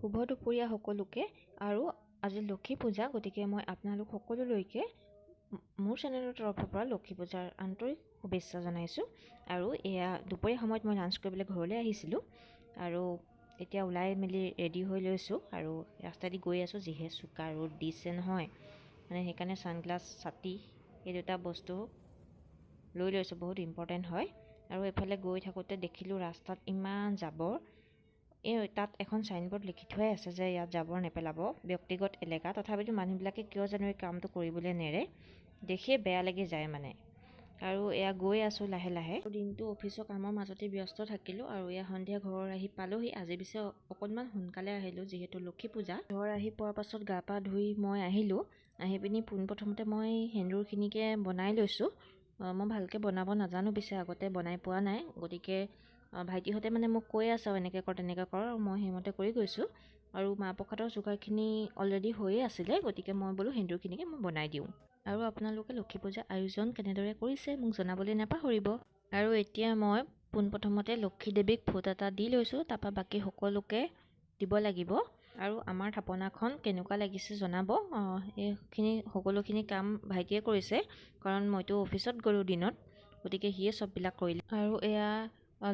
শুভ দুপৰীয়া সকলোকে। আৰু আজি লক্ষী পূজা, গতিকে মই আপোনালোক সকলোলৈকে মোৰ চেনেলৰ তৰফৰ পৰা লক্ষী পূজাৰ আন্তৰিক শুভেচ্ছা জনাইছোঁ। আৰু এয়া দুপৰীয়া সময়ত মই লাঞ্চ কৰিবলৈ ঘৰলৈ আহিছিলোঁ আৰু এতিয়া ওলাই মেলি ৰেডি হৈ লৈছোঁ আৰু ৰাস্তাদি গৈ আছোঁ। যিহে চোকা ৰ'দ দিছে নহয়, মানে সেইকাৰণে ছানগ্লাছ ছাতি এই দুটা বস্তু লৈ লৈছোঁ, বহুত ইম্পৰ্টেণ্ট হয়। আৰু এইফালে গৈ থাকোঁতে দেখিলোঁ ৰাস্তাত ইমান জাবৰ। তাত এখন চাইনবোৰ্ড লিখি থোৱাই আছে যে ইয়াত জাবৰ নেপেলাব, ব্যক্তিগত এলেকা। তথাপিতো মানুহবিলাকে কিয় জানো এই কামটো কৰিবলৈ নেৰে, দেখিয়ে বেয়া লাগি যায় মানে। আৰু এয়া গৈ আছোঁ লাহে লাহে। দিনটো অফিচৰ কামৰ মাজতে ব্যস্ত থাকিলোঁ আৰু এয়া সন্ধিয়া ঘৰ আহি পালোহি। আজি পিছে অকণমান সোনকালে আহিলোঁ যিহেতু লক্ষী পূজা। ঘৰ আহি পোৱাৰ পাছত গা পা ধুই মই আহিলোঁ। আহি পিনি পোনপ্ৰথমতে মই সেন্দুৰখিনিকে বনাই লৈছোঁ। মই ভালকৈ বনাব নাজানো, পিছে আগতে বনাই পোৱা নাই, গতিকে ভাইটিহঁতে মানে মোক কৈ আছে আৰু এনেকৈ কৰ তেনেকৈ কৰ, আৰু মই সেইমতে কৰি গৈছোঁ। আৰু মাহ প্ৰসাদৰ যোগাৰখিনি অলৰেডি হৈয়ে আছিলে, গতিকে মই বোলো সেন্দুৰখিনিকে মই বনাই দিওঁ। আৰু আপোনালোকে লক্ষী পূজাৰ আয়োজন কেনেদৰে কৰিছে মোক জনাবলৈ নাপাহৰিব। আৰু এতিয়া মই পোনপ্ৰথমতে লক্ষী দেৱীক ফুট এটা দি লৈছোঁ, তাৰপৰা বাকী সকলোকে দিব লাগিব। আৰু আমাৰ থাপনাখন কেনেকুৱা লাগিছে জনাব। এইখিনি সকলোখিনি কাম ভাইটিয়ে কৰিছে, কাৰণ মইতো অফিচত গ'লোঁ দিনত, গতিকে সিয়ে চববিলাক কৰিলে। আৰু এয়া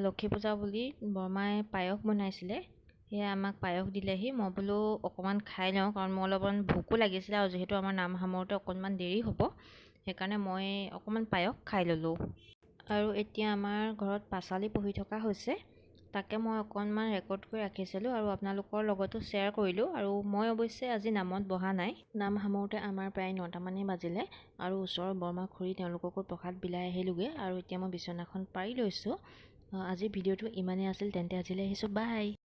লক্ষী পূজা বুলি বৰমাই পায়স বনাইছিলে, সেয়া আমাক পায়স দিলেহি। মই বোলো অকণমান খাই লওঁ, কাৰণ মোৰ অলপমান ভোকো লাগিছিলে, আৰু যিহেতু আমাৰ নাম সামৰোতে অকণমান দেৰি হ'ব, সেইকাৰণে মই অকণমান পায়স খাই ল'লোঁ। আৰু এতিয়া আমাৰ ঘৰত পাঁচালি পঢ়ি থকা হৈছে, তাকে মই অকণমান ৰেকৰ্ড কৰি ৰাখিছিলোঁ আৰু আপোনালোকৰ লগতো শ্বেয়াৰ কৰিলোঁ। আৰু মই অৱশ্যে আজি নামত বহা নাই। নাম সামৰোতে আমাৰ প্ৰায় 9টামানেই বাজিলে, আৰু ওচৰৰ বৰমা খুৰী তেওঁলোককো প্ৰসাদ বিলাই আহিলোঁগৈ। আৰু এতিয়া মই বিচনাখন পাৰি লৈছোঁ। আজিৰ ভিডিঅ'টো ইমানেই আছিল, তেন্তে আজিলৈ আহিছোঁ, বাই।